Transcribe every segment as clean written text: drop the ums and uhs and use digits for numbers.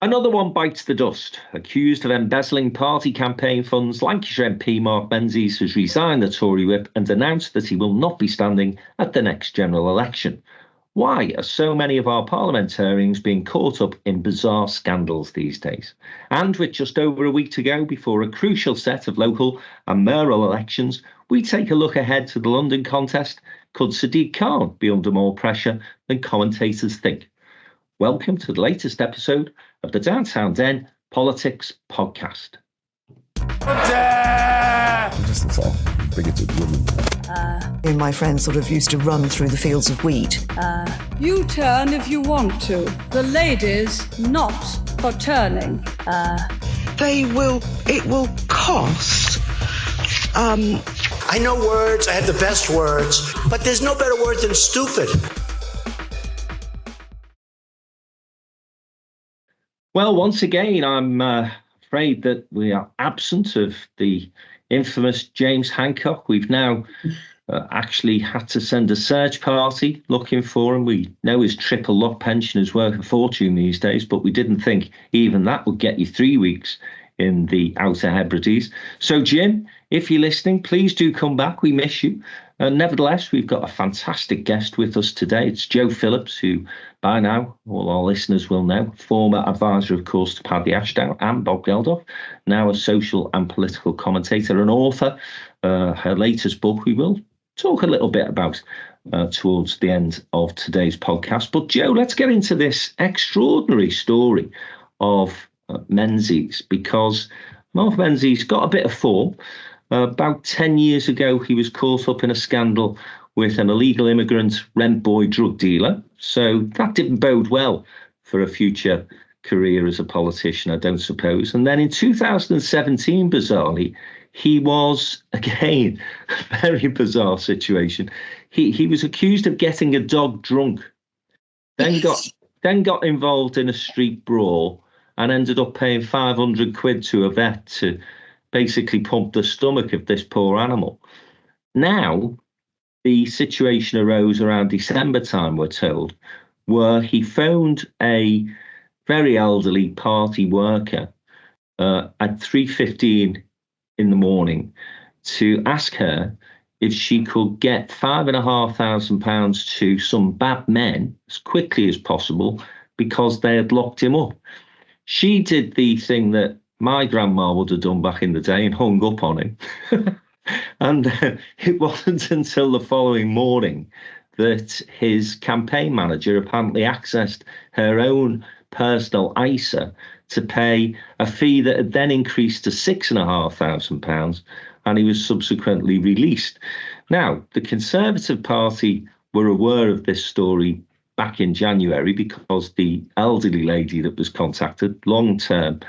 Another one bites the dust. Accused of embezzling party campaign funds, Lancashire MP Mark Menzies has resigned the Tory whip and announced that he will not be standing at the next general election. Why are so many of our parliamentarians being caught up in bizarre scandals these days? And with just over a week to go before a crucial set of local and mayoral elections, we take a look ahead to the London contest. Could Sadiq Khan be under more pressure than commentators think? Welcome to the latest episode of the Downtown Den Politics Podcast. Just a sort of bigoted woman. Me and my friends sort of used to run through the fields of wheat. You turn if you want to. The ladies not for turning. It will cost. I know words, I have the best words, but there's no better word than stupid. Well, once again, I'm afraid that we are absent of the infamous James Hancock. We've now actually had to send a search party looking for him. We know his triple lock pension is worth a fortune these days, but we didn't think even that would get you 3 weeks in the Outer Hebrides. So, Jim, if you're listening, please do come back. We miss you. Nevertheless, we've got a fantastic guest with us today. It's Joe Phillips, who by now all our listeners will know, former advisor, of course, to Paddy Ashdown and Bob Geldof, now a social and political commentator and author. Her latest book we will talk a little bit about towards the end of today's podcast. But Joe, let's get into this extraordinary story of Menzies, because Mark Menzies got a bit of form. About 10 years ago, he was caught up in a scandal with an illegal immigrant rent boy drug dealer. So that didn't bode well for a future career as a politician, I don't suppose. And then in 2017, bizarrely, he was, again, a very bizarre situation. He was accused of getting a dog drunk, then got involved in a street brawl and ended up paying 500 quid to a vet to basically pump the stomach of this poor animal. Now, the situation arose around December time, we're told, where he phoned a very elderly party worker at 3:15 in the morning to ask her if she could get £5,500 to some bad men as quickly as possible because they had locked him up. She did the thing that my grandma would have done back in the day and hung up on him. And it wasn't until the following morning that his campaign manager apparently accessed her own personal ISA to pay a fee that had then increased to £6,500, and he was subsequently released. Now, the Conservative Party were aware of this story back in January because the elderly lady that was contacted, long-term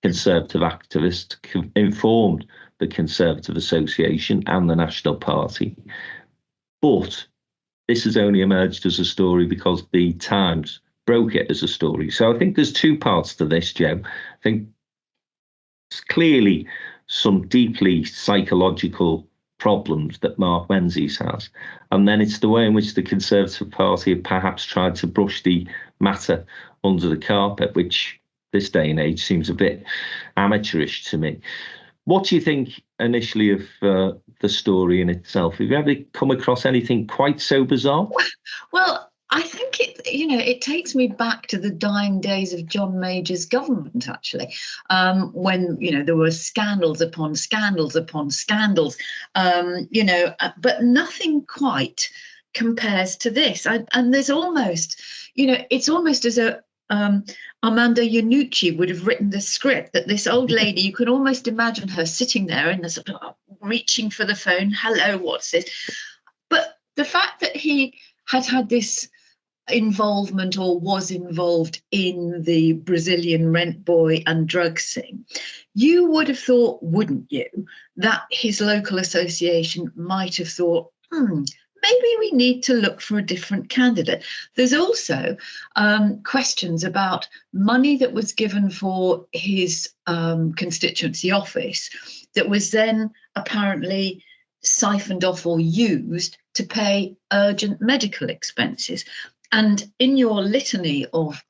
Conservative activist, informed the Conservative Association and the National Party. But this has only emerged as a story because the Times broke it as a story. So I think there's two parts to this, Joe. I think it's clearly some deeply psychological problems that Mark Menzies has. And then it's the way in which the Conservative Party have perhaps tried to brush the matter under the carpet, which this day and age seems a bit amateurish to me. What do you think initially of the story in itself? Have you ever come across anything quite so bizarre? Well, I think it takes me back to the dying days of John Major's government, actually, when, there were scandals upon scandals upon scandals, but nothing quite compares to this. And there's almost, it's almost as a Armando Iannucci would have written the script, that this old lady, you could almost imagine her sitting there and sort of reaching for the phone. Hello, what's this? But the fact that he had this involvement or was involved in the Brazilian rent boy and drugs thing, you would have thought, wouldn't you, that his local association might have thought, maybe we need to look for a different candidate. There's also questions about money that was given for his constituency office that was then apparently siphoned off or used to pay urgent medical expenses. And in your litany of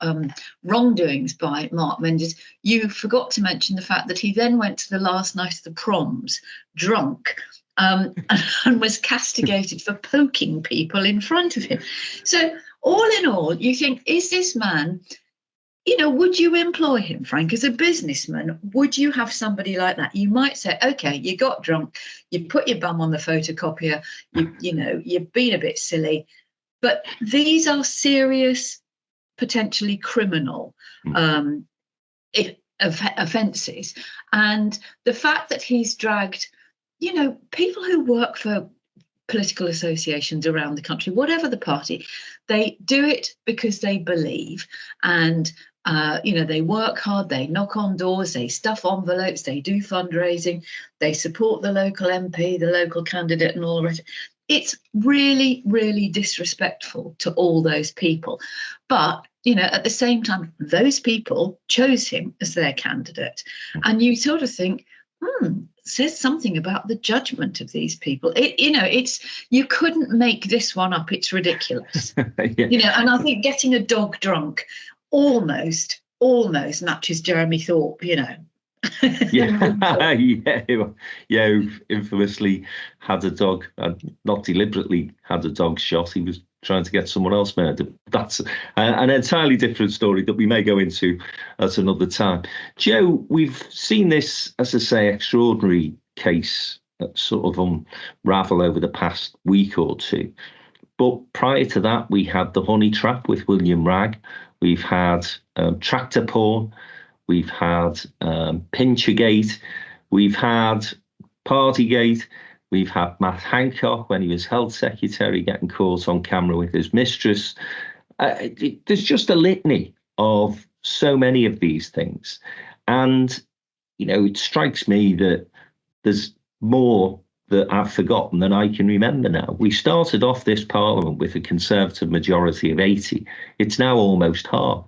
wrongdoings by Mark Menzies, you forgot to mention the fact that he then went to the last night of the proms drunk, and was castigated for poking people in front of him. So all in all, you think, is this man, would you employ him, Frank, as a businessman? Would you have somebody like that? You might say, OK, you got drunk, you put your bum on the photocopier, you've been a bit silly. But these are serious, potentially criminal offences. And the fact that he's dragged, people who work for political associations around the country, whatever the party, they do it because they believe. And, they work hard, they knock on doors, they stuff envelopes, they do fundraising, they support the local MP, the local candidate and all the rest. It's really, really disrespectful to all those people. But, at the same time, those people chose him as their candidate. And you sort of think, says something about the judgment of these people. You couldn't make this one up. It's ridiculous. Yeah. And I think getting a dog drunk almost matches Jeremy Thorpe, who infamously had a dog, not deliberately had a dog shot. He was trying to get someone else murdered. That's an entirely different story that we may go into at another time. Joe, we've seen this, as I say, extraordinary case sort of unravel over the past week or two. But prior to that, we had the honey trap with William Ragg. We've had tractor porn. We've had Pinchergate. We've had Partygate. We've had Matt Hancock when he was Health Secretary getting caught on camera with his mistress. There's just a litany of so many of these things. And, it strikes me that there's more that I've forgotten than I can remember now. We started off this Parliament with a Conservative majority of 80. It's now almost halved.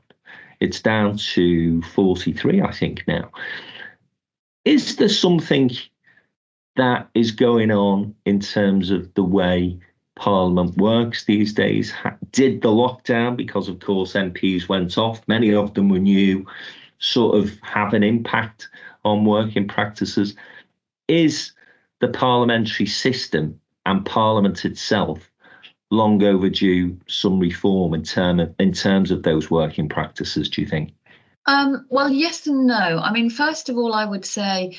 It's down to 43, I think, now. Is there something that is going on in terms of the way Parliament works these days? Did the lockdown, because of course MPs went off, many of them were new, sort of have an impact on working practices? Is the parliamentary system and Parliament itself long overdue some reform in terms of those working practices, do you think? Well, yes and no. I mean, first of all, I would say,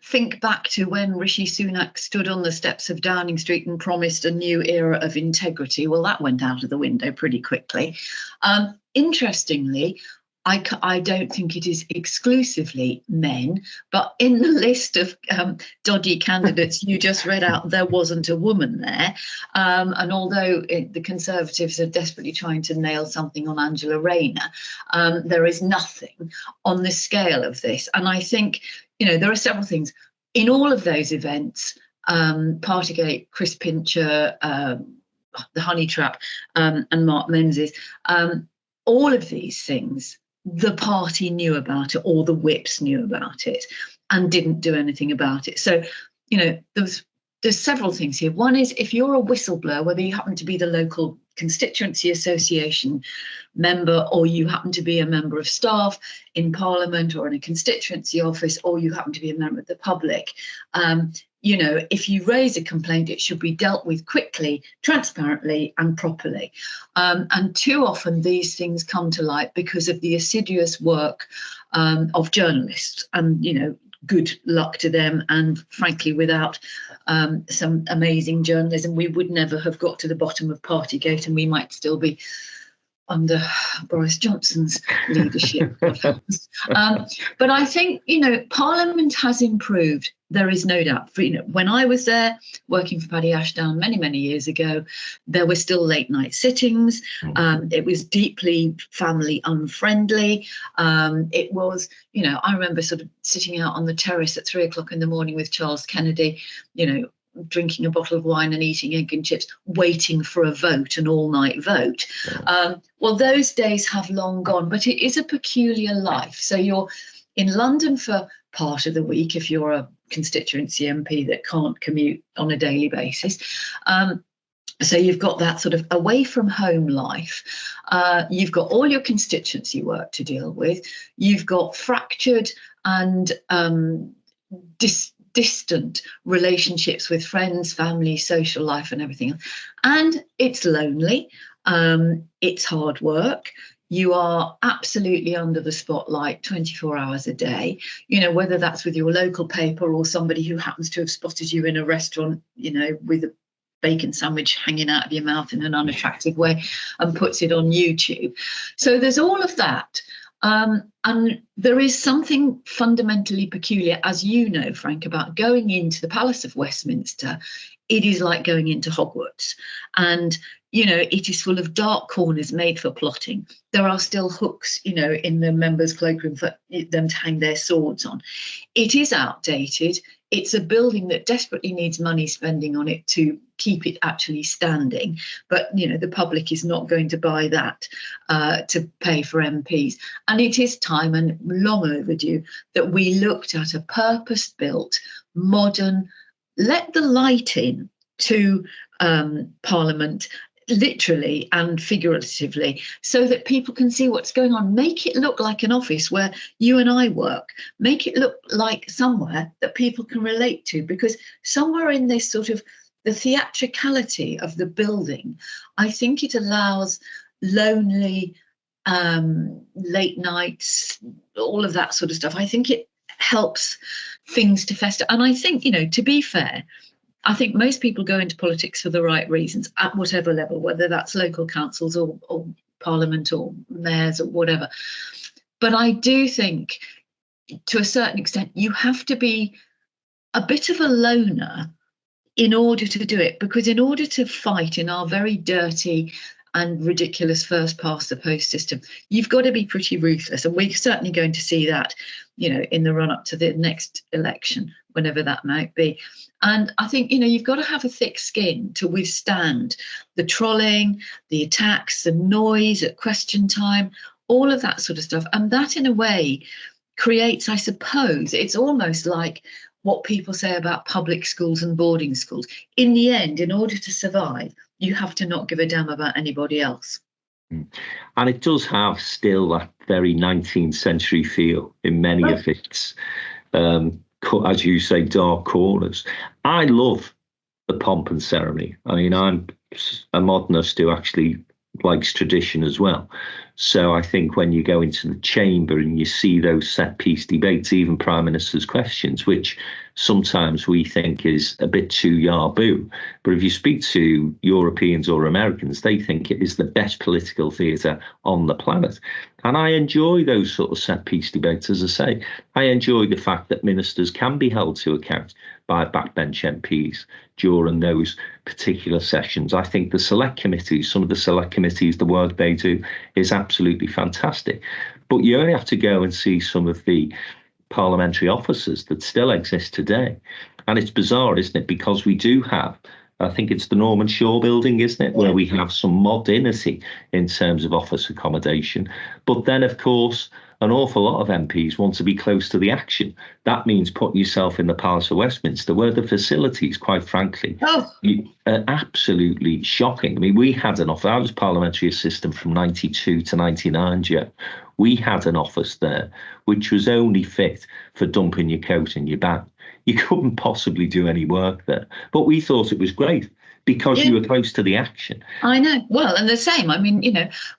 think back to when Rishi Sunak stood on the steps of Downing Street and promised a new era of integrity. Well, that went out of the window pretty quickly. Interestingly, I don't think it is exclusively men, but in the list of dodgy candidates you just read out, there wasn't a woman there. And although the Conservatives are desperately trying to nail something on Angela Rayner, there is nothing on the scale of this. And I think, there are several things. In all of those events, Partygate, Chris Pincher, the Honey Trap, and Mark Menzies, all of these things, the party knew about it, or the whips knew about it and didn't do anything about it. So, there's several things here. One is, if you're a whistleblower, whether you happen to be the local constituency association member, or you happen to be a member of staff in Parliament or in a constituency office, or you happen to be a member of the public, if you raise a complaint, it should be dealt with quickly, transparently and properly. And too often these things come to light because of the assiduous work of journalists. And, good luck to them. And frankly, without some amazing journalism, we would never have got to the bottom of Partygate, and we might still be under Boris Johnson's leadership. But I think, Parliament has improved. There is no doubt. When I was there working for Paddy Ashdown many, many years ago, there were still late night sittings. It was deeply family unfriendly. It was, I remember sort of sitting out on the terrace at 3 o'clock in the morning with Charles Kennedy, drinking a bottle of wine and eating egg and chips, waiting for a vote, an all-night vote. Well, those days have long gone, but it is a peculiar life. So you're in London for part of the week if you're a constituency MP that can't commute on a daily basis. So you've got that sort of away from home life. You've got all your constituency work to deal with. You've got fractured and distant relationships with friends, family, social life and everything. And it's lonely. It's hard work. You are absolutely under the spotlight 24 hours a day, whether that's with your local paper or somebody who happens to have spotted you in a restaurant, with a bacon sandwich hanging out of your mouth in an unattractive way and puts it on YouTube. So there's all of that. And there is something fundamentally peculiar, as you know, Frank, about going into the Palace of Westminster. It is like going into Hogwarts. And, it is full of dark corners made for plotting. There are still hooks, in the members' cloakroom for them to hang their swords on. It is outdated. It's a building that desperately needs money spending on it to keep it actually standing. But, the public is not going to buy that to pay for MPs. And it is time and long overdue that we looked at a purpose-built, modern, let the light in to Parliament, literally and figuratively, so that people can see what's going on. Make it look like an office where you and I work. Make it look like somewhere that people can relate to, because somewhere in this sort of the theatricality of the building, I think it allows lonely late nights, all of that sort of stuff. I think it helps things to fester. And I think, to be fair, I think most people go into politics for the right reasons at whatever level, whether that's local councils or Parliament or mayors or whatever. But I do think, to a certain extent, you have to be a bit of a loner in order to do it, because in order to fight in our very dirty and ridiculous first past the post system, you've got to be pretty ruthless. And we're certainly going to see that, in the run up to the next election, whenever that might be. And I think, you've got to have a thick skin to withstand the trolling, the attacks, the noise at question time, all of that sort of stuff. And that, in a way, creates, I suppose, it's almost like what people say about public schools and boarding schools. In the end, in order to survive, you have to not give a damn about anybody else. And it does have still that very 19th century feel in many of its, as you say, dark corners. I love the pomp and ceremony. I mean, I'm a modernist who actually likes tradition as well. So I think when you go into the chamber and you see those set piece debates, even Prime Minister's questions, which sometimes we think is a bit too yarboo, but if you speak to Europeans or Americans, they think it is the best political theatre on the planet. And I enjoy those sort of set piece debates. As I say, I enjoy the fact that ministers can be held to account by backbench MPs during those particular sessions. I think the select committees, some of the select committees, the work they do is absolutely fantastic. But you only have to go and see some of the parliamentary offices that still exist today. And it's bizarre, isn't it? Because we do have, I think it's the Norman Shaw building, isn't it? Where we have some modernity in terms of office accommodation. But then, of course, an awful lot of MPs want to be close to the action. That means putting yourself in the Palace of Westminster, where the facilities, quite frankly, are absolutely shocking. I mean, we had an office. I was parliamentary assistant from 92 to 99, Joe. We had an office there which was only fit for dumping your coat and your bag. You couldn't possibly do any work there. But we thought it was great because you were close to the action. I know. Well, and the same. I mean,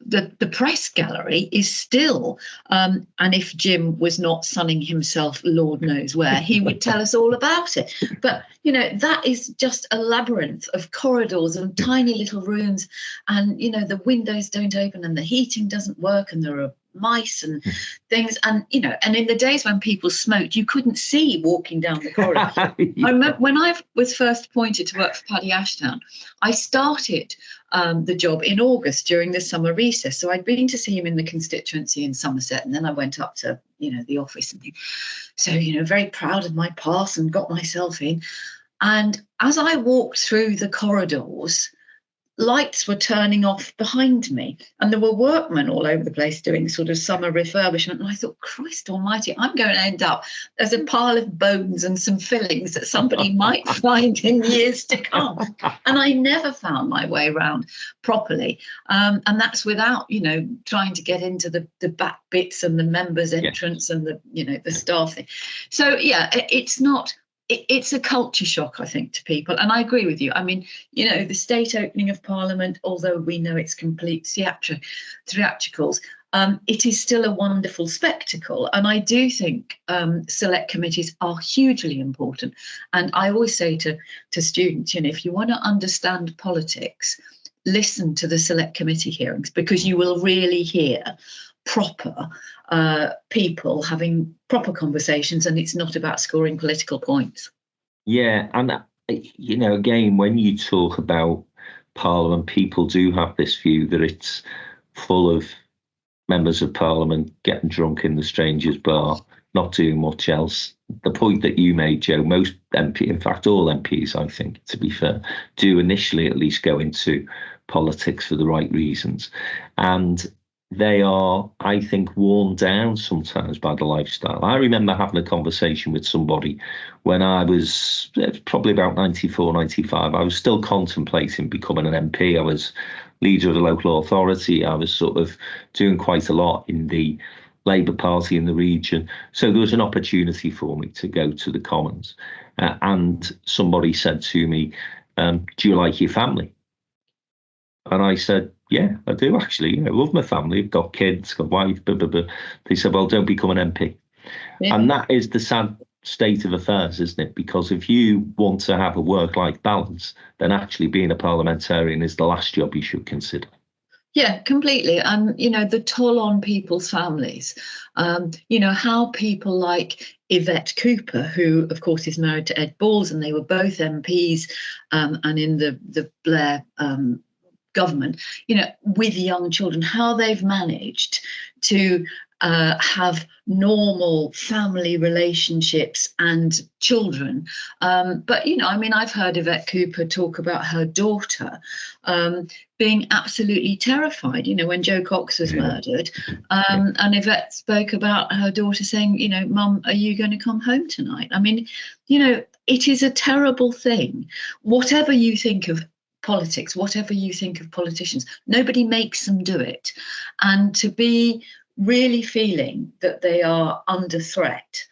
the press gallery is still, and if Jim was not sunning himself, Lord knows where, he would tell us all about it. But, that is just a labyrinth of corridors and tiny little rooms. And, the windows don't open and the heating doesn't work and there are mice and things, and and in the days when people smoked, you couldn't see walking down the corridor. I remember when I was first appointed to work for Paddy Ashdown, I started the job in August during the summer recess. So I'd been to see him in the constituency in Somerset, and then I went up to the office and things. So very proud of my pass and got myself in. And as I walked through the corridors, lights were turning off behind me, and there were workmen all over the place doing sort of summer refurbishment. And I thought, Christ almighty, I'm going to end up as a pile of bones and some fillings that somebody might find in years to come. And I never found my way around properly. And that's without, trying to get into the back bits and the members' entrance and the staff thing. So, yeah, it's a culture shock, I think, to people. And I agree with you. I mean, the state opening of Parliament, although we know it's complete theatricals, it is still a wonderful spectacle. And I do think select committees are hugely important. And I always say to students, if you want to understand politics, listen to the select committee hearings, because you will really hear proper people having proper conversations, and it's not about scoring political points. Yeah, and again, when you talk about Parliament, people do have this view that it's full of members of Parliament getting drunk in the strangers' bar, not doing much else. The point that you made, Joe, most in fact all MPs, I think, to be fair, do initially at least go into politics for the right reasons, and they are, I think, worn down sometimes by the lifestyle. I remember having a conversation with somebody when I was probably about 94, 95. I was still contemplating becoming an MP. I was leader of a local authority. I was sort of doing quite a lot in the Labour Party in the region. So there was an opportunity for me to go to the Commons. And somebody said to me, do you like your family? And I said, yeah, I do actually. I love my family. I've got kids, got wife, blah, blah, blah. They said, well, don't become an MP. Yeah. And that is the sad state of affairs, isn't it? Because if you want to have a work-life balance, then actually being a parliamentarian is the last job you should consider. Yeah, completely. And, the toll on people's families, how people like Yvette Cooper, who, of course, is married to Ed Balls, and they were both MPs and in the Blair government, with young children, how they've managed to have normal family relationships and children. But, I've heard Yvette Cooper talk about her daughter being absolutely terrified, when Joe Cox was murdered. And Yvette spoke about her daughter saying, Mum, are you going to come home tonight? It is a terrible thing. Whatever you think of politics, whatever you think of politicians, nobody makes them do it. And to be really feeling that they are under threat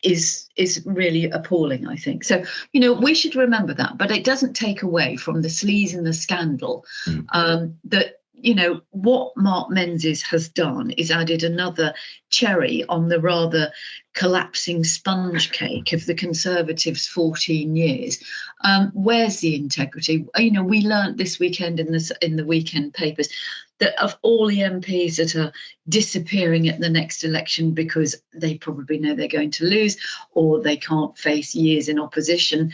is really appalling, I think. So, we should remember that, but it doesn't take away from the sleaze and the scandal that, what Mark Menzies has done is added another cherry on the rather collapsing sponge cake of the Conservatives' 14 years. Where's the integrity? We learnt this weekend in the weekend papers that of all the MPs that are disappearing at the next election because they probably know they're going to lose or they can't face years in opposition,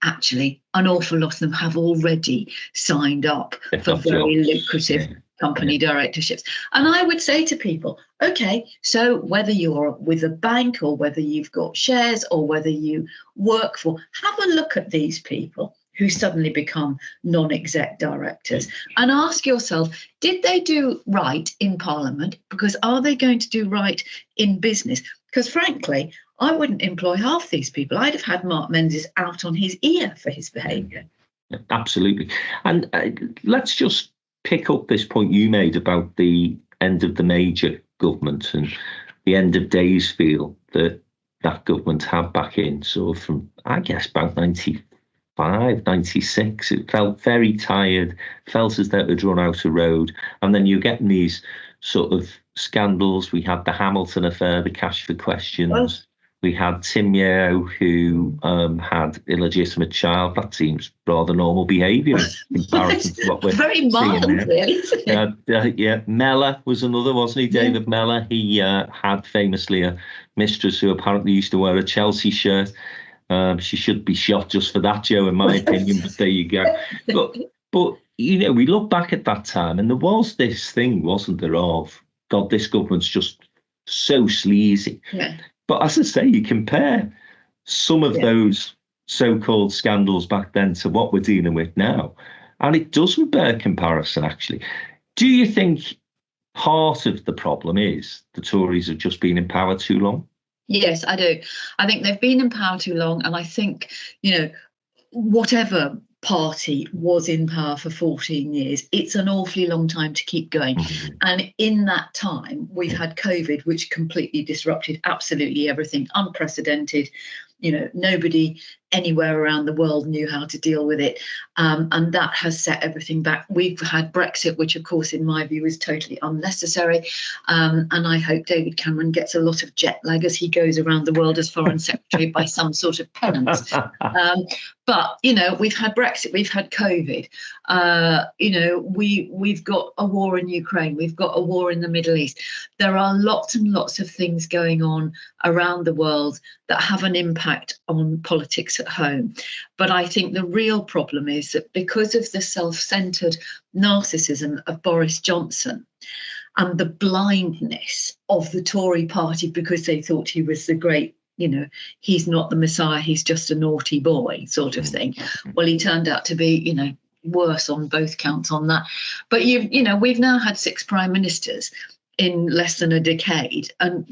actually an awful lot of them have already signed up for very lucrative company directorships. And I would say to people, okay, so whether you're with a bank or whether you've got shares or whether you work for, have a look at these people who suddenly become non-exec directors and ask yourself, did they do right in Parliament? Because are they going to do right in business? Because frankly, I wouldn't employ half these people. I'd have had Mark Menzies out on his ear for his behaviour. Absolutely. And let's just pick up this point you made about the end of the major government and the end of days feel that government had back in. So from, I guess, about 95, 96, it felt very tired, felt as though it had run out of road. And then you're getting these sort of scandals. We had the Hamilton affair, the cash for questions. Well, we had Tim Yeo, who had illegitimate child. That seems rather normal behaviour in comparison to what we're very mild, really. Yeah, Mellor was another, wasn't he? David Mellor. He had famously a mistress who apparently used to wear a Chelsea shirt. She should be shot just for that, Joe, in my opinion. But there you go. But we look back at that time, and there was this thing, wasn't there? Of God, this government's just so sleazy. Yeah. But as I say, you compare some of those so-called scandals back then to what we're dealing with now. And it doesn't bear comparison, actually. Do you think part of the problem is the Tories have just been in power too long? Yes, I do. I think they've been in power too long. And I think, whatever party was in power for 14 years, it's an awfully long time to keep going. And in that time, we've had COVID, which completely disrupted absolutely everything, unprecedented. Nobody anywhere around the world knew how to deal with it. And that has set everything back. We've had Brexit, which, of course, in my view, is totally unnecessary. And I hope David Cameron gets a lot of jet lag as he goes around the world as Foreign Secretary by some sort of penance. But, we've had Brexit, we've had COVID. We've got a war in Ukraine. We've got a war in the Middle East. There are lots and lots of things going on around the world that have an impact on politics at home. But I think the real problem is that because of the self-centred narcissism of Boris Johnson and the blindness of the Tory party, because they thought he was the great, he's not the Messiah, he's just a naughty boy sort of thing. Well, he turned out to be, worse on both counts on that. But we've now had 6 prime ministers in less than a decade, and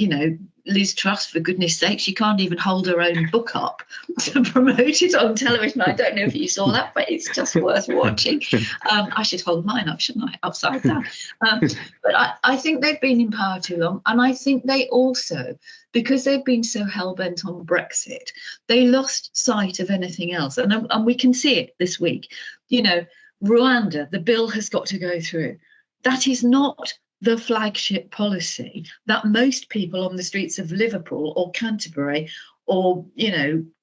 Liz Truss, for goodness sake, she can't even hold her own book up to promote it on television. I don't know if you saw that, but it's just worth watching. I should hold mine up, shouldn't I, upside down? But I think they've been in power too long, and I think they also, because they've been so hell-bent on Brexit, they lost sight of anything else. And we can see it this week. Rwanda, the bill has got to go through. That is not the flagship policy that most people on the streets of Liverpool or Canterbury or,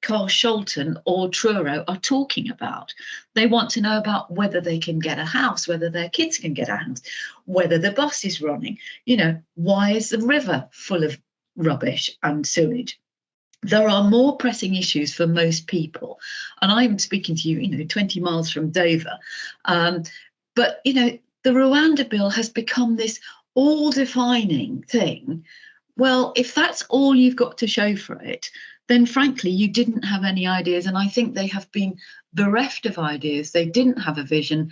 Carshalton or Truro are talking about. They want to know about whether they can get a house, whether their kids can get a house, whether the bus is running. Why is the river full of rubbish and sewage? There are more pressing issues for most people. And I'm speaking to you, 20 miles from Dover. But, the Rwanda bill has become this all-defining thing. Well, if that's all you've got to show for it, then frankly, you didn't have any ideas. And I think they have been bereft of ideas. They didn't have a vision.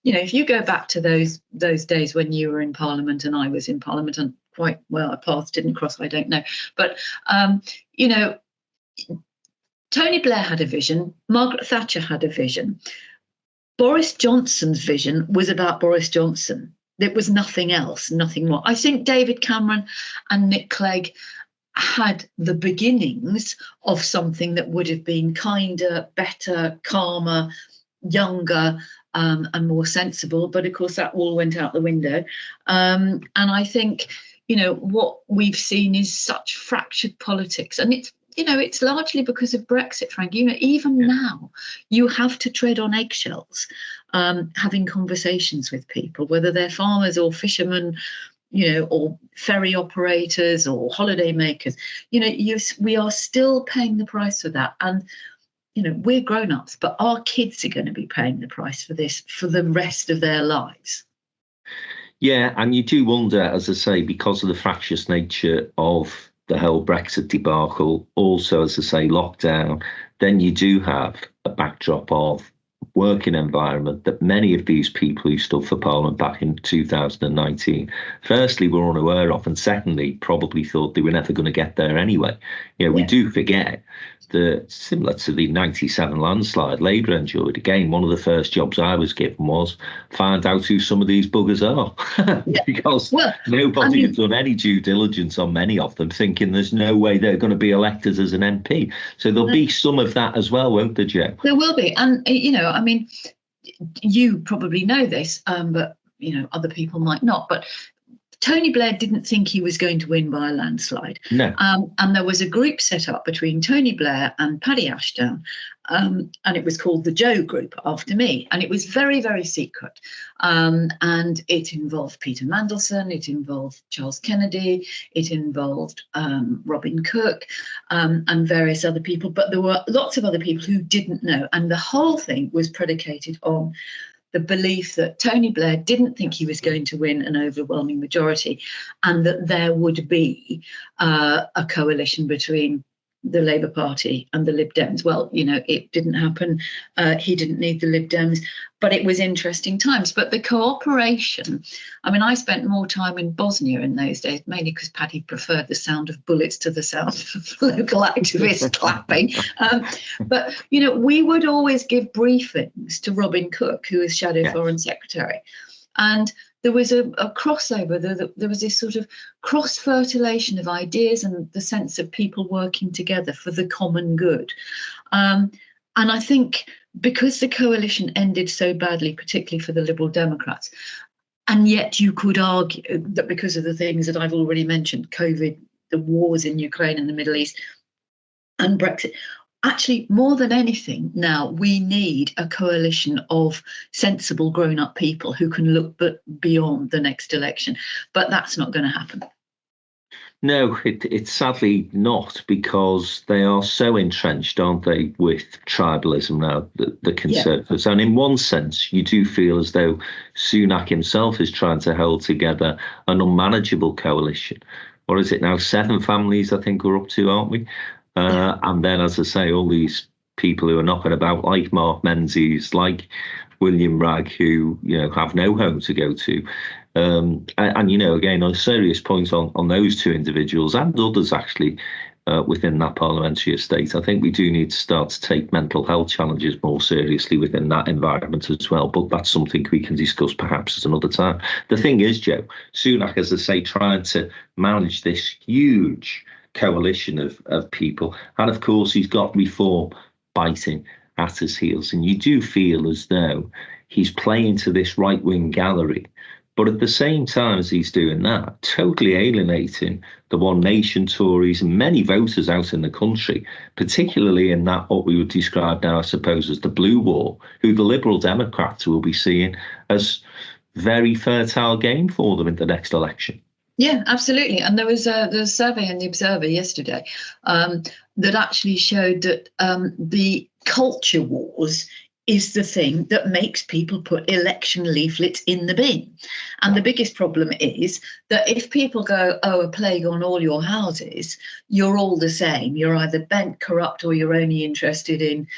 If you go back to those days when you were in Parliament and I was in Parliament, and quite well, our paths didn't cross, I don't know. But, Tony Blair had a vision. Margaret Thatcher had a vision. Boris Johnson's vision was about Boris Johnson. There was nothing else, nothing more. I think David Cameron and Nick Clegg had the beginnings of something that would have been kinder, better, calmer, younger, and more sensible. But of course, that all went out the window. And I think, what we've seen is such fractured politics. And it's largely because of Brexit, Frank. Even now, you have to tread on eggshells, having conversations with people, whether they're farmers or fishermen, or ferry operators or holiday makers. We are still paying the price for that. And, we're grown-ups, but our kids are going to be paying the price for this for the rest of their lives. Yeah, and you do wonder, as I say, because of the fractious nature of the whole Brexit debacle, also, as I say, lockdown, then you do have a backdrop of working environment that many of these people who stood for Parliament back in 2019, firstly, were unaware of, and secondly, probably thought they were never going to get there anyway. We do forget that, similar to the 97 landslide Labour enjoyed, again, one of the first jobs I was given was find out who some of these buggers are. Because nobody had done any due diligence on many of them, thinking there's no way they're going to be elected as an MP. So there'll be some of that as well, won't there, Jo? There will be. And, you probably know this, but, other people might not. But Tony Blair didn't think he was going to win by a landslide. No. And there was a group set up between Tony Blair and Paddy Ashdown, and it was called the Joe Group, after me. And it was very, very secret. And it involved Peter Mandelson, it involved Charles Kennedy, it involved Robin Cook, and various other people. But there were lots of other people who didn't know. And the whole thing was predicated on the belief that Tony Blair didn't think he was going to win an overwhelming majority, and that there would be a coalition between the Labour Party and the Lib Dems. Well, it didn't happen. He didn't need the Lib Dems, but it was interesting times. But the cooperation, I spent more time in Bosnia in those days, mainly because Paddy preferred the sound of bullets to the sound of local activists clapping. But, we would always give briefings to Robin Cook, who was Shadow Foreign Secretary. And there was a crossover, there was this sort of cross-fertilization of ideas and the sense of people working together for the common good. And I think because the coalition ended so badly, particularly for the Liberal Democrats, and yet you could argue that because of the things that I've already mentioned, COVID, the wars in Ukraine and the Middle East, and Brexit, actually, more than anything now, we need a coalition of sensible grown-up people who can look beyond the next election. But that's not going to happen. No, it's sadly not, because they are so entrenched, aren't they, with tribalism now, the Conservatives. And in one sense, you do feel as though Sunak himself is trying to hold together an unmanageable coalition. What is it now? 7 families, I think, we're up to, aren't we? And then, as I say, all these people who are knocking about, like Mark Menzies, like William Bragg, who, have no home to go to. And again, on a serious point on those 2 individuals and others, actually, within that parliamentary estate, I think we do need to start to take mental health challenges more seriously within that environment as well. But that's something we can discuss perhaps at another time. The thing is, Joe, Sunak, as I say, trying to manage this huge coalition of people, and of course he's got reform biting at his heels, and you do feel as though he's playing to this right-wing gallery, but at the same time as he's doing that, totally alienating the One Nation Tories and many voters out in the country, particularly in that what we would describe now, I suppose, as the blue wall, who the Liberal Democrats will be seeing as very fertile game for them in the next election. Yeah, absolutely. And there was a survey in the Observer yesterday that actually showed that the culture wars is the thing that makes people put election leaflets in the bin. And the biggest problem is that if people go, a plague on all your houses, you're all the same. You're either bent, corrupt, or you're only interested in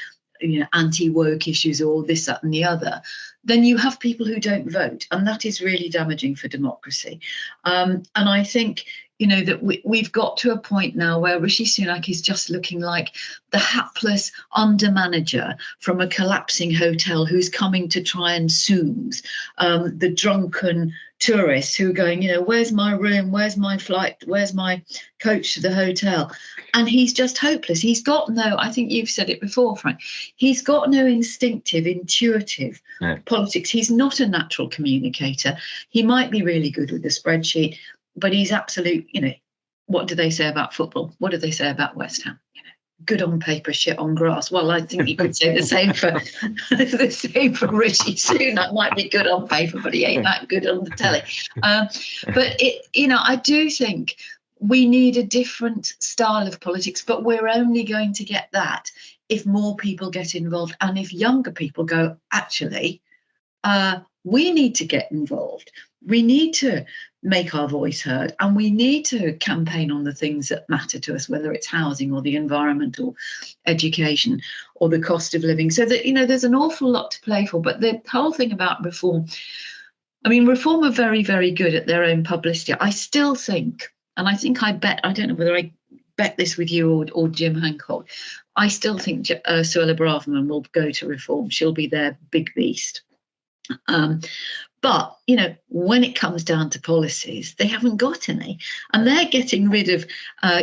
anti-woke issues or this, that and the other, then you have people who don't vote. And that is really damaging for democracy. And I think, that we've got to a point now where Rishi Sunak is just looking like the hapless under-manager from a collapsing hotel who's coming to try and soothe the drunken tourists who are going, where's my room? Where's my flight? Where's my coach to the hotel? And he's just hopeless. He's got no, I think you've said it before, Frank, he's got no intuitive politics. He's not a natural communicator. He might be really good with a spreadsheet, but he's absolute, what do they say about football? What do they say about West Ham? Good on paper, shit on grass. Well, I think you could say the same for Rishi Sunak. Might be good on paper, but he ain't that good on the telly. But I do think we need a different style of politics, but we're only going to get that if more people get involved and if younger people go, actually, we need to get involved. We need to make our voice heard, and we need to campaign on the things that matter to us, whether it's housing or the environment or education or the cost of living. So that, there's an awful lot to play for. But the whole thing about reform, reform are very, very good at their own publicity. I still think, and I think I don't know whether I bet this with you or Jim Hancock, I still think Suella Braverman will go to reform. She'll be their big beast. But, when it comes down to policies, they haven't got any. And they're getting rid of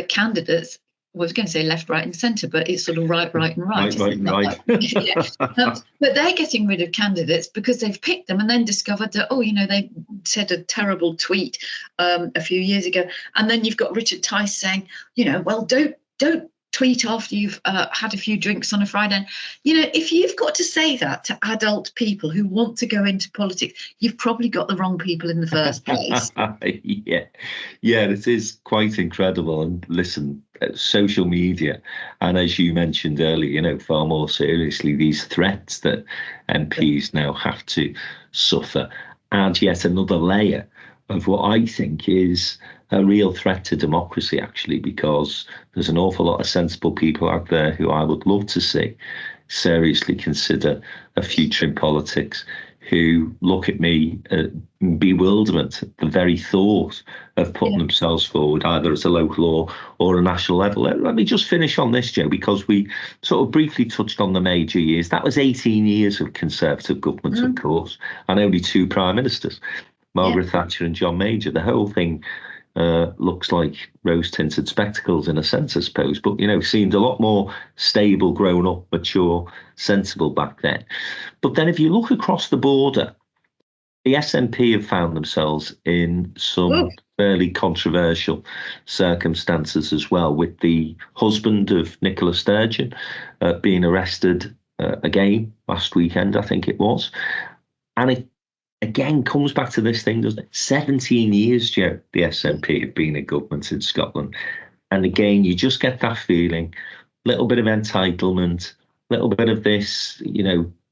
candidates. I was going to say left, right and centre, but it's sort of right and right. Right. Yeah. But they're getting rid of candidates because they've picked them and then discovered that, they said a terrible tweet a few years ago. And then you've got Richard Tice saying, well, don't tweet after you've had a few drinks on a Friday. And, if you've got to say that to adult people who want to go into politics, you've probably got the wrong people in the first place. Yeah, it is quite incredible. And listen, social media, and as you mentioned earlier, far more seriously, these threats that MPs now have to suffer, add yet another layer of what I think is a real threat to democracy, actually, because there's an awful lot of sensible people out there who I would love to see seriously consider a future in politics, who look at me in bewilderment at the very thought of putting themselves forward, either at a local or a national level. Let me just finish on this, Joe, because we sort of briefly touched on the major years. That was 18 years of Conservative government, of course, and only 2 prime ministers, Margaret Thatcher and John Major. The whole thing looks like rose-tinted spectacles in a sense, I suppose, but, seemed a lot more stable, grown-up, mature, sensible back then. But then if you look across the border, the SNP have found themselves in some fairly controversial circumstances as well, with the husband of Nicola Sturgeon being arrested again last weekend, I think it was. And it again comes back to this thing, doesn't it? 17 years, Joe, the SNP have been in government in Scotland. And again, you just get that feeling, little bit of entitlement, little bit of this,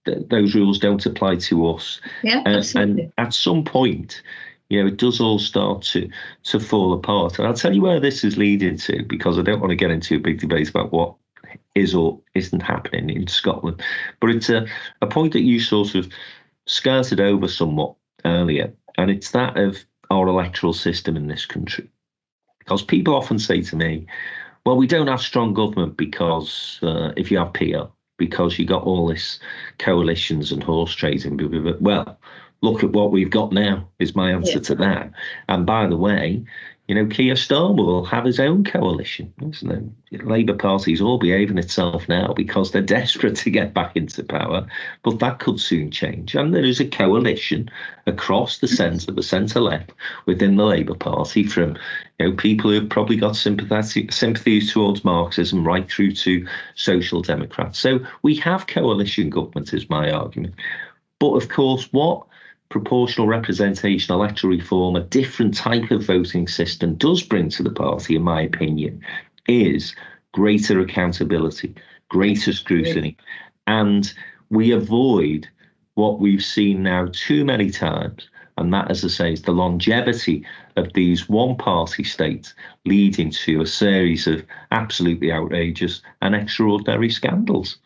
those rules don't apply to us. Yeah, absolutely. And at some point, it does all start to fall apart. And I'll tell you where this is leading to, because I don't want to get into a big debate about what is or isn't happening in Scotland. But it's a point that you sort of skirted over somewhat earlier, and it's that of our electoral system in this country. Because people often say to me, well, we don't have strong government because if you have PR, because you got all this coalitions and horse trading. Well, look at what we've got now, is my answer to that. And by the way, Keir Starmer will have his own coalition. The Labour Party's all behaving itself now because they're desperate to get back into power, but that could soon change. And there is a coalition across the centre-left within the Labour Party, from people who've probably got sympathies towards Marxism right through to Social Democrats. So we have coalition government, is my argument. But of course, what proportional representation, electoral reform, a different type of voting system does bring to the party, in my opinion, is greater accountability, greater scrutiny. And we avoid what we've seen now too many times, and that, as I say, is the longevity of these one-party states leading to a series of absolutely outrageous and extraordinary scandals.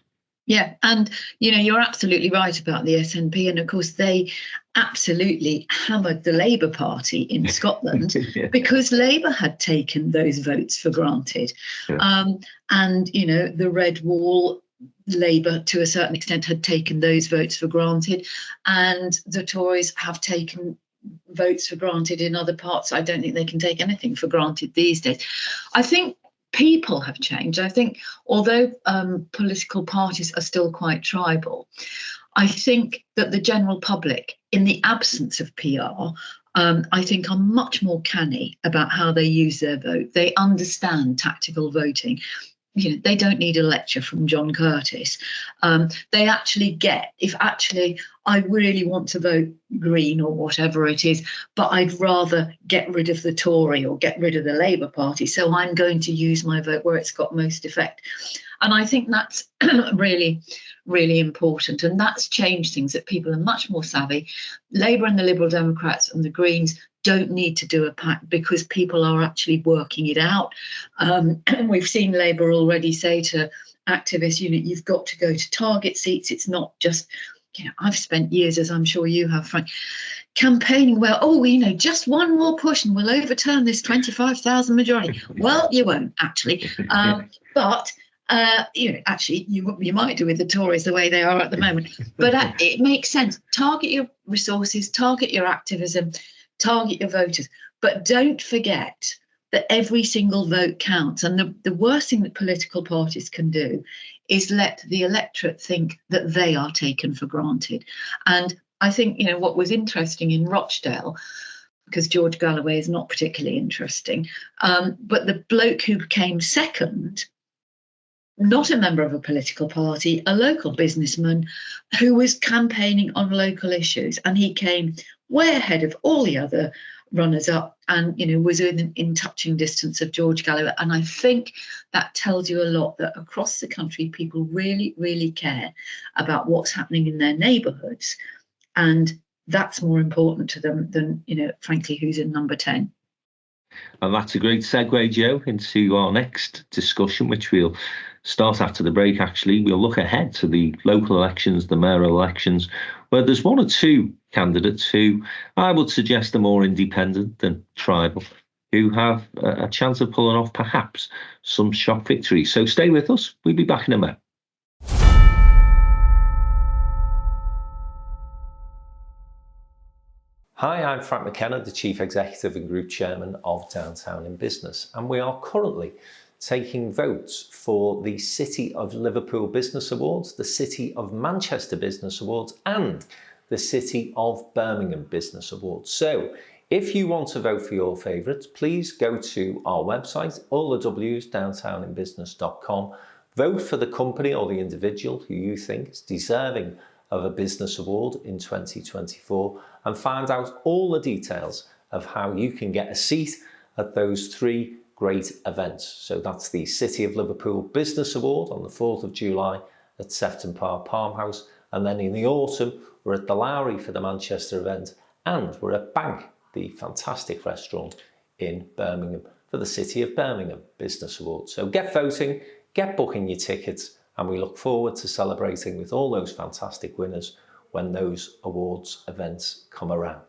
Yeah, and you're absolutely right about the SNP, and of course they absolutely hammered the Labour Party in Scotland because Labour had taken those votes for granted. And the Red Wall, Labour to a certain extent had taken those votes for granted, and the Tories have taken votes for granted in other parts. I don't think they can take anything for granted these days. I think people have changed. I think although political parties are still quite tribal, I think that the general public, in the absence of PR, I think are much more canny about how they use their vote. They understand tactical voting. They don't need a lecture from John Curtis. They actually get, if actually I really want to vote Green or whatever it is, but I'd rather get rid of the Tory or get rid of the Labour Party, so I'm going to use my vote where it's got most effect. And I think that's really, really important. And that's changed things, that people are much more savvy. Labour and the Liberal Democrats and the Greens don't need to do a pact because people are actually working it out. We've seen Labour already say to activists, you've got to go to target seats. It's not just, I've spent years, as I'm sure you have, Frank, campaigning where, just one more push and we'll overturn this 25,000 majority. Well, you won't actually. But actually, you might do with the Tories the way they are at the moment. But it makes sense. Target your resources, target your activism, target your voters. But don't forget that every single vote counts. And the worst thing that political parties can do is let the electorate think that they are taken for granted. And I think, what was interesting in Rochdale, because George Galloway is not particularly interesting, but the bloke who came second, not a member of a political party, a local businessman who was campaigning on local issues, and he came way ahead of all the other runners up and was in touching distance of George Galloway. And I think that tells you a lot, that across the country people really, really care about what's happening in their neighbourhoods, and that's more important to them than, frankly, who's in number 10. And that's a great segue, Joe, into our next discussion, which we'll start after the break, actually. We'll look ahead to the local elections, the mayoral elections, where there's one or two candidates who I would suggest are more independent than tribal, who have a chance of pulling off perhaps some shock victories. So stay with us. We'll be back in a minute. Hi, I'm Frank McKenna, the Chief Executive and Group Chairman of Downtown in Business, and we are currently taking votes for the City of Liverpool Business Awards, the City of Manchester Business Awards, and the City of Birmingham Business Awards. So if you want to vote for your favourites, please go to our website, all the W's, downtowninbusiness.com, vote for the company or the individual who you think is deserving of a business award in 2024, and find out all the details of how you can get a seat at those three great events. So that's the City of Liverpool Business Award on the 4th of July at Sefton Park Palmhouse, and then in the autumn we're at the Lowry for the Manchester event, and we're at Bank, the fantastic restaurant in Birmingham, for the City of Birmingham Business Award. So get voting, get booking your tickets, and we look forward to celebrating with all those fantastic winners when those awards events come around.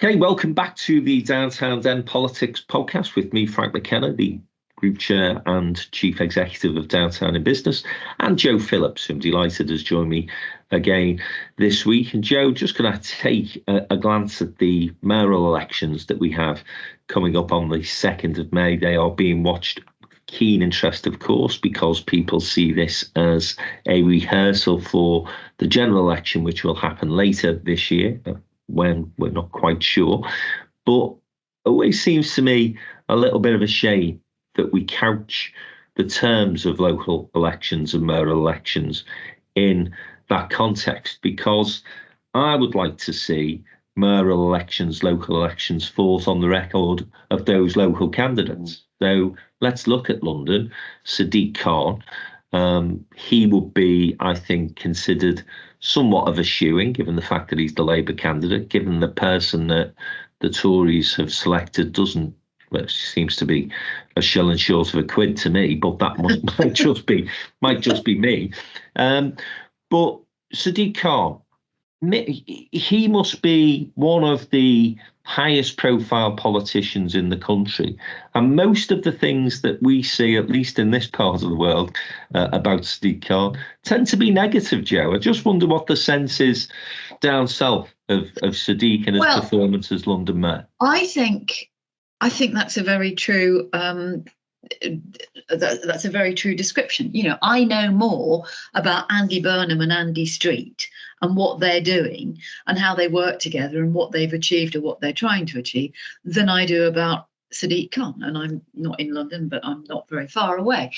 Okay, welcome back to the Downtown End Politics podcast with me, Frank McKenna, the Group Chair and Chief Executive of Downtown in Business, and Joe Phillips, who I'm delighted has joined me again this week. And Joe, just going to take a glance at the mayoral elections that we have coming up on the 2nd of May. They are being watched with keen interest, of course, because people see this as a rehearsal for the general election, which will happen later this year, when we're not quite sure. But it always seems to me a little bit of a shame that we couch the terms of local elections and mayoral elections in that context, because I would like to see mayoral elections, local elections fought on the record of those local candidates. So let's look at London. Sadiq Khan, he would be, I think, considered somewhat of a shoo-in, given the fact that he's the Labour candidate, given the person that the Tories have selected doesn't, well, seems to be a shilling short of a quid to me, but that might just be me. But Sadiq Khan, he must be one of the highest profile politicians in the country. And most of the things that we see, at least in this part of the world, about Sadiq Khan tend to be negative, Joe. I just wonder what the sense is down south of Sadiq and his performance as London Mayor. I think that's a very true that's a very true description. I know more about Andy Burnham and Andy Street and what they're doing and how they work together and what they've achieved or what they're trying to achieve than I do about Sadiq Khan. And I'm not in London, but I'm not very far away.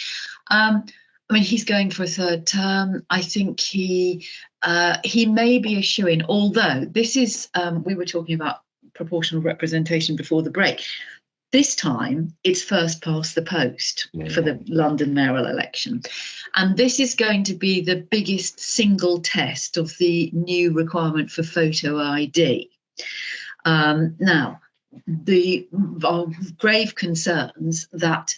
He's going for a third term. I think he may be a shoo-in, although this is, we were talking about proportional representation before the break. This time, it's first past the post for the London mayoral election. And this is going to be the biggest single test of the new requirement for photo ID. Now, the grave concerns that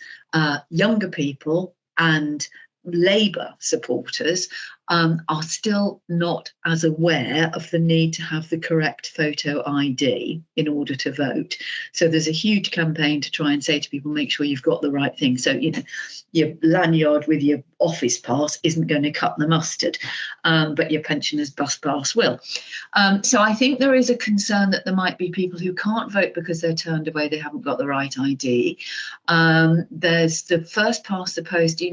younger people and Labour supporters are still not as aware of the need to have the correct photo ID in order to vote. So there's a huge campaign to try and say to people, make sure you've got the right thing. So, your lanyard with your office pass isn't going to cut the mustard, but your pensioner's bus pass will. So I think there is a concern that there might be people who can't vote because they're turned away, they haven't got the right ID. There's the first past the post,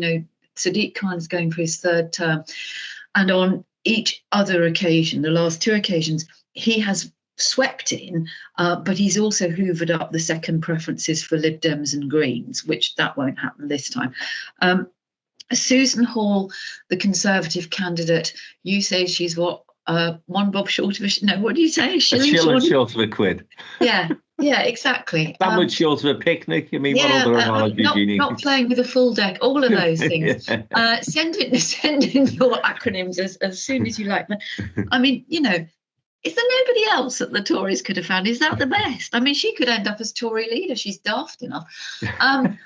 Sadiq Khan's going for his third term. And on each other occasion, the last two occasions, he has swept in, but he's also hoovered up the second preferences for Lib Dems and Greens, which that won't happen this time. Susan Hall, the Conservative candidate, you say she's what? One bob short of a... No, what do you say? A shilling short of a quid. Yeah. Yeah, exactly. That much short of a picnic. I mean, what Yeah, other analogy do you need? not playing with a full deck, all of those things. Yeah. Send in your acronyms as soon as you like. But I mean, you know, is there nobody else that the Tories could have found? Is that the best? I mean, she could end up as Tory leader. She's daft enough.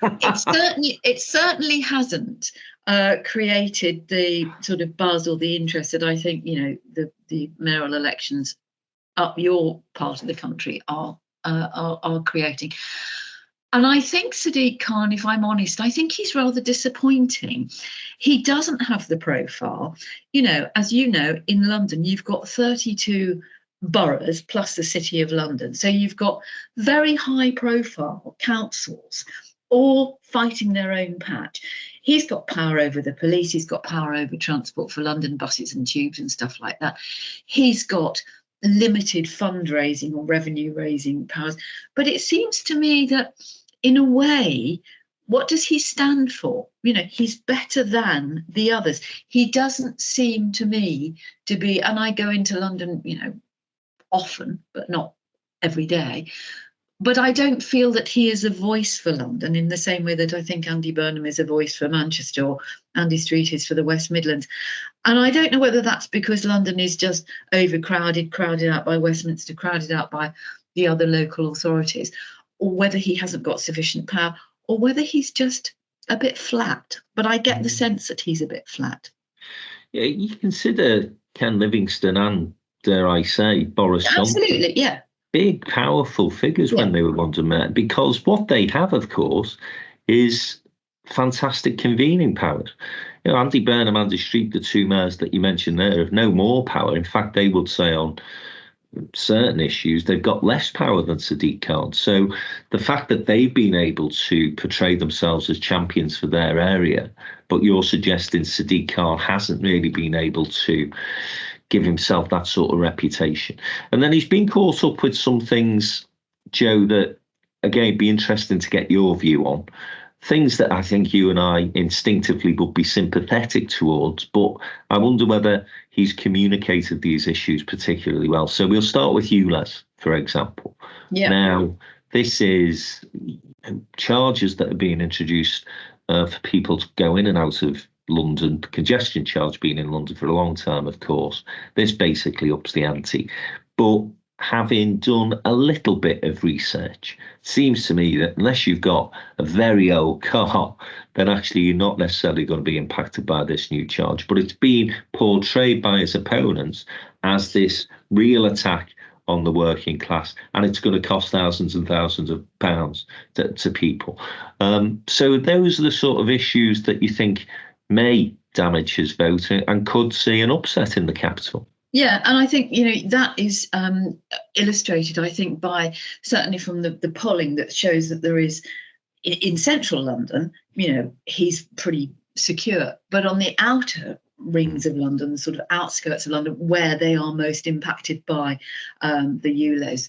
It certainly hasn't created the sort of buzz or the interest that I think, you know, the mayoral elections up your part of the country are creating. And I think Sadiq Khan, if I'm honest, I think he's rather disappointing. He doesn't have the profile. You know, as you know, in London, you've got 32 boroughs plus the City of London. So you've got very high profile councils all fighting their own patch. He's got power over the police. He's got power over Transport for London, buses and tubes and stuff like that. He's got limited fundraising or revenue raising powers. But it seems to me that in a way, what does he stand for? You know, he's better than the others. He doesn't seem to me to be, and I go into London, you know, often, but not every day. But I don't feel that he is a voice for London in the same way that I think Andy Burnham is a voice for Manchester or Andy Street is for the West Midlands. And I don't know whether that's because London is just overcrowded, crowded out by Westminster, crowded out by the other local authorities, or whether he hasn't got sufficient power, or whether he's just a bit flat. But I get the sense that he's a bit flat. Yeah, you consider Ken Livingstone and, dare I say, Boris Johnson. Absolutely, yeah. Big, powerful figures when they were London mayor, because what they have, of course, is fantastic convening power. You know, Andy Burnham, Andy Street, the two mayors that you mentioned there, have no more power. In fact, they would say on certain issues they've got less power than Sadiq Khan. So the fact that they've been able to portray themselves as champions for their area, but you're suggesting Sadiq Khan hasn't really been able to give himself that sort of reputation. And then he's been caught up with some things, Joe, that, again, be interesting to get your view on. Things that I think you and I instinctively would be sympathetic towards, but I wonder whether he's communicated these issues particularly well. So we'll start with you, Les, for example. Yeah. Now, this is charges that are being introduced for people to go in and out of London, congestion charge being in London for a long time, of course. This basically ups the ante. But having done a little bit of research, seems to me that unless you've got a very old car, then actually you're not necessarily going to be impacted by this new charge. But it's been portrayed by his opponents as this real attack on the working class, and it's going to cost thousands and thousands of pounds to people. So those are the sort of issues that you think may damage his vote and could see an upset in the capital. Yeah, and I think, you know, that is illustrated, I think, by certainly from the polling that shows that there is, in central London, you know, he's pretty secure. But on the outer rings of London, the sort of outskirts of London, where they are most impacted by the ULEZ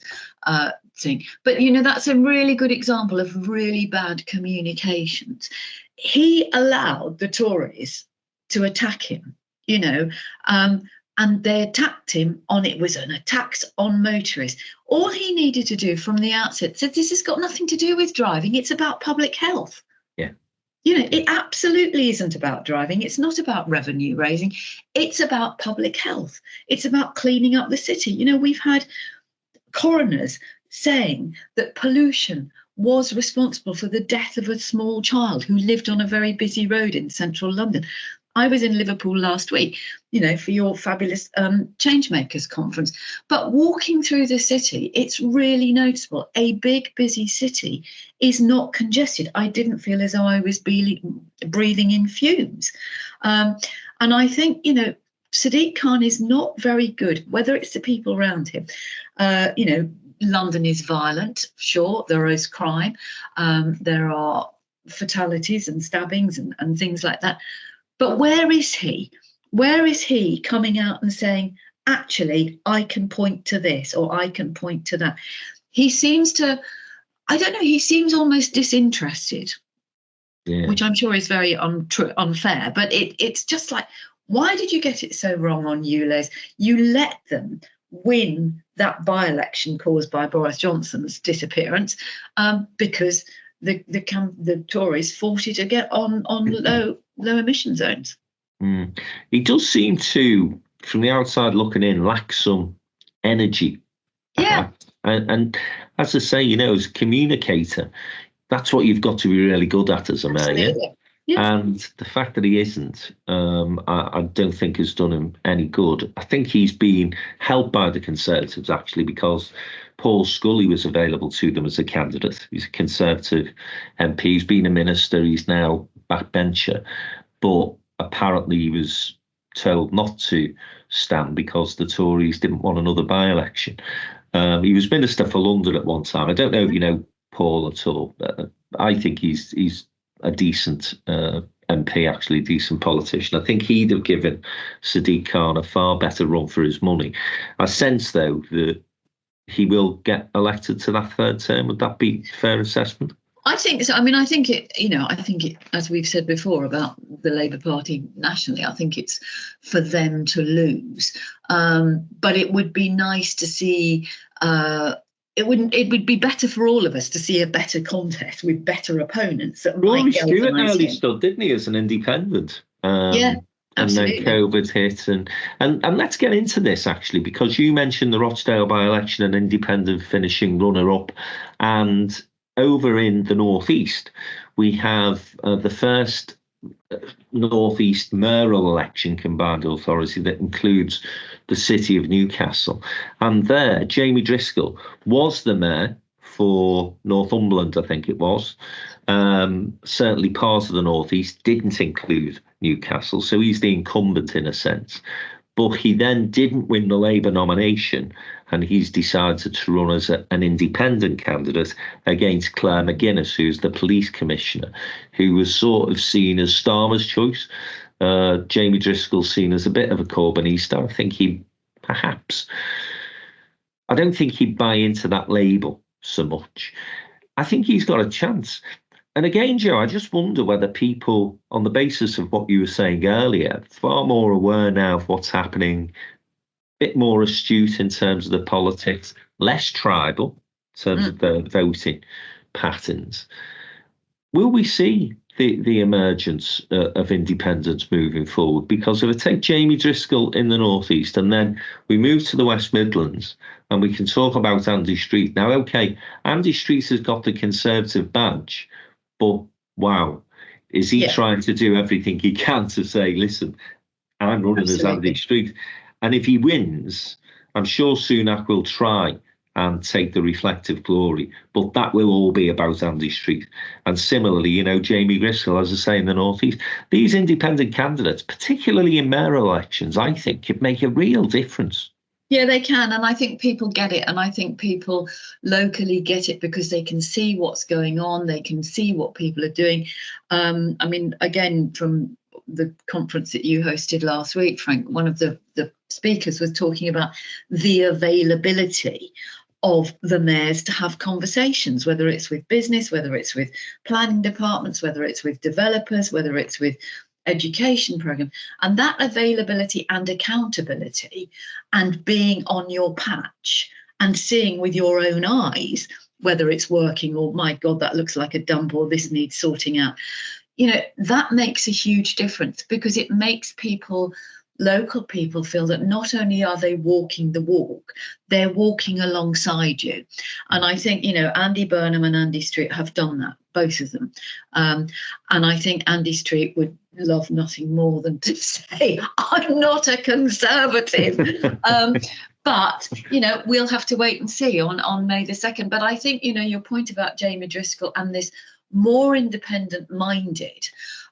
thing. But, you know, that's a really good example of really bad communications. He allowed the Tories to attack him, you know, and they attacked him on, it was an attack on motorists. All he needed to do from the outset said, this has got nothing to do with driving. It's about public health. Yeah. You know, it absolutely isn't about driving. It's not about revenue raising. It's about public health. It's about cleaning up the city. You know, we've had coroners saying that pollution was responsible for the death of a small child who lived on a very busy road in central London. I was in Liverpool last week, you know, for your fabulous Changemakers conference. But walking through the city, it's really noticeable. A big, busy city is not congested. I didn't feel as though I was breathing in fumes. And I think, you know, Sadiq Khan is not very good, whether it's the people around him. You know, London is violent, sure, there is crime. There are fatalities and stabbings and things like that. But where is he? Where is he coming out and saying, actually, I can point to this or I can point to that? He seems to, I don't know, he seems almost disinterested, which I'm sure is very unfair. But it's just like, why did you get it so wrong on ULEZ? You let them win that by-election caused by Boris Johnson's disappearance, because the Tories fought it to get on low emission zones. He does seem to, from the outside looking in, lack some energy. Yeah. And as I say, you know, as a communicator, that's what you've got to be really good at as a mayor. Yeah. And the fact that he isn't, I don't think has done him any good. I think he's been helped by the Conservatives, actually, because Paul Scully was available to them as a candidate. He's a Conservative MP. He's been a minister. He's now backbencher. But apparently he was told not to stand because the Tories didn't want another by-election. He was Minister for London at one time. I don't know if you know Paul at all. I think he's a decent MP, actually, a decent politician. I think he'd have given Sadiq Khan a far better run for his money. I sense, though, that he will get elected to that third term. Would that be a fair assessment? I think so. I mean, I think it, as we've said before about the Labour Party nationally, I think it's for them to lose. But it would be nice to see, it would be better for all of us to see a better contest with better opponents. Rory Stewart nearly stood, didn't he, as an independent? Yeah. Absolutely. And then COVID hit. And let's get into this, actually, because you mentioned the Rochdale by-election and independent finishing runner-up. And over in the northeast, we have the first northeast mayoral election combined authority that includes the city of Newcastle. And there, Jamie Driscoll was the mayor for Northumberland, I think it was. Certainly part of the northeast didn't include Newcastle, so he's the incumbent in a sense. But he then didn't win the Labour nomination, and he's decided to run as an independent candidate against Claire McGuinness, who's the police commissioner, who was sort of seen as Starmer's choice. Jamie Driscoll seen as a bit of a Corbynista. I don't think he'd buy into that label so much. I think he's got a chance. And again, Joe, I just wonder whether people, on the basis of what you were saying earlier, far more aware now of what's happening, a bit more astute in terms of the politics, less tribal in terms of the voting patterns. Will we see the emergence of independence moving forward? Because if I take Jamie Driscoll in the northeast and then we move to the West Midlands and we can talk about Andy Street. Now, OK, Andy Street has got the Conservative badge. But wow, is he trying to do everything he can to say, listen, I'm running as Andy Street? And if he wins, I'm sure Sunak will try and take the reflective glory. But that will all be about Andy Street. And similarly, you know, Jamie Driscoll, as I say, in the northeast, these independent candidates, particularly in mayoral elections, I think could make a real difference. Yeah, they can. And I think people get it. And I think people locally get it because they can see what's going on. They can see what people are doing. I mean, again, from the conference that you hosted last week, Frank, one of the speakers was talking about the availability of the mayors to have conversations, whether it's with business, whether it's with planning departments, whether it's with developers, whether it's with education program, and that availability and accountability and being on your patch and seeing with your own eyes whether it's working or, my God, that looks like a dump or this needs sorting out. You know, that makes a huge difference because it makes people, local people, feel that not only are they walking the walk, they're walking alongside you. And I think, you know, Andy Burnham and Andy Street have done that, both of them. And I think Andy Street would love nothing more than to say, I'm not a Conservative. But, you know, we'll have to wait and see on May the 2nd. But I think, you know, your point about Jamie Driscoll and this more independent-minded,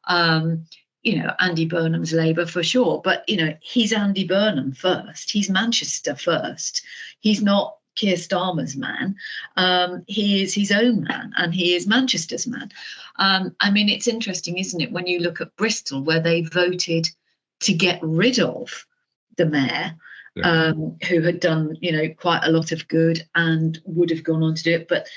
you know, Andy Burnham's Labour for sure. But, you know, he's Andy Burnham first. He's Manchester first. He's not Keir Starmer's man. He is his own man and he is Manchester's man. I mean, it's interesting, isn't it, when you look at Bristol, where they voted to get rid of the mayor, who had done, you know, quite a lot of good and would have gone on to do it. But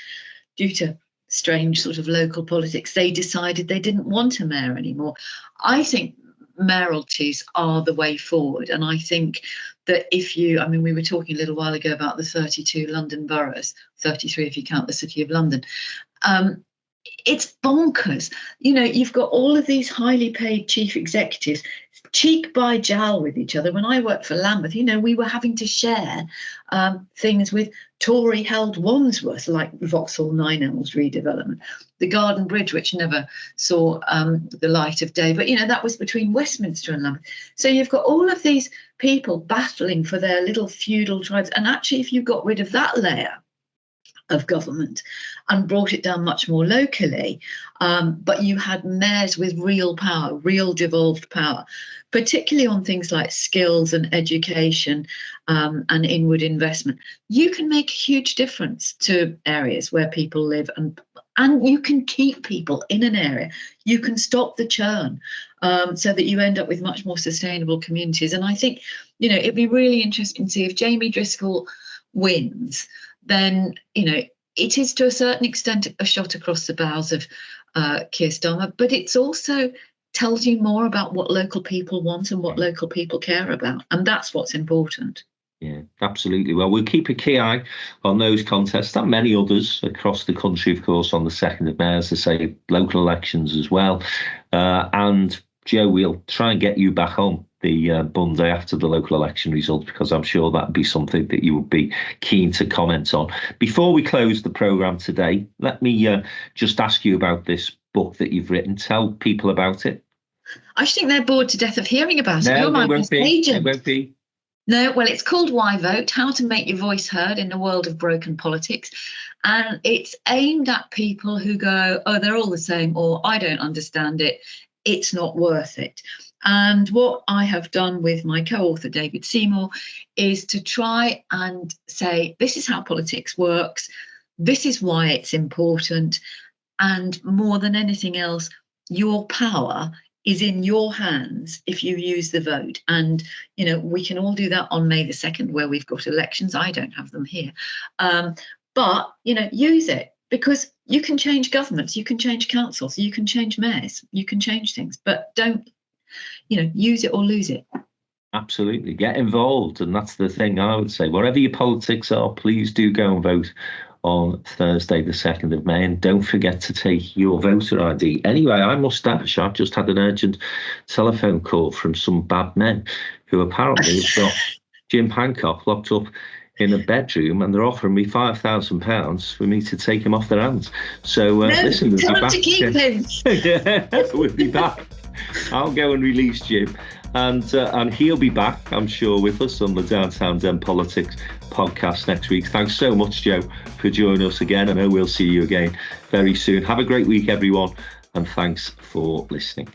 due to strange sort of local politics, they decided they didn't want a mayor anymore. I think mayoralties are the way forward. And I think that we were talking a little while ago about the 32 London boroughs, 33 if you count the City of London. It's bonkers. You've got all of these highly paid chief executives cheek by jowl with each other. When I worked for Lambeth, we were having to share things with Tory held Wandsworth, like Vauxhall 9L's redevelopment, the Garden Bridge, which never saw the light of day. But, that was between Westminster and Lambeth. So you've got all of these people battling for their little feudal tribes. And actually, if you got rid of that layer of government and brought it down much more locally, but you had mayors with real power, real devolved power, particularly on things like skills and education and inward investment, you can make a huge difference to areas where people live, and you can keep people in an area. You can stop the churn so that you end up with much more sustainable communities. And I think, it'd be really interesting to see if Jamie Driscoll wins, then, it is to a certain extent a shot across the bows of Keir Starmer, but it's also tells you more about what local people want and what local people care about. And that's what's important. Yeah, absolutely. Well, we'll keep a key eye on those contests and many others across the country, of course, on the 2nd of May, as I say, local elections as well. And Joe, we'll try and get you back on the Monday after the local election results, because I'm sure that'd be something that you would be keen to comment on. Before we close the programme today, let me just ask you about this book that you've written. Tell people about it. I think they're bored to death of hearing about it. No, You're my best agent. It won't be. No, well, it's called Why Vote? How to Make Your Voice Heard in a World of Broken Politics. And it's aimed at people who go, oh, they're all the same, or I don't understand it. It's not worth it. And what I have done with my co-author, David Seymour, is to try and say, this is how politics works. This is why it's important. And more than anything else, your power is in your hands if you use the vote. And, we can all do that on May the 2nd, where we've got elections. I don't have them here. But, use it, because you can change governments, you can change councils, you can change mayors, you can change things, but don't, use it or lose it. Absolutely. Get involved. And that's the thing I would say. Wherever your politics are, please do go and vote on Thursday, the 2nd of May. And don't forget to take your voter ID. Anyway, I must dash. I've just had an urgent telephone call from some bad men who apparently have got Jim Hancock locked up in a bedroom, and they're offering me £5,000 for me to take him off their hands. So listen, we'll be back. To keep him. Yeah, we'll be back. I'll go and release Jim, and he'll be back, I'm sure, with us on the Downtown Den Politics podcast next week. Thanks so much, Joe, for joining us again. I know we'll see you again very soon. Have a great week, everyone, and thanks for listening.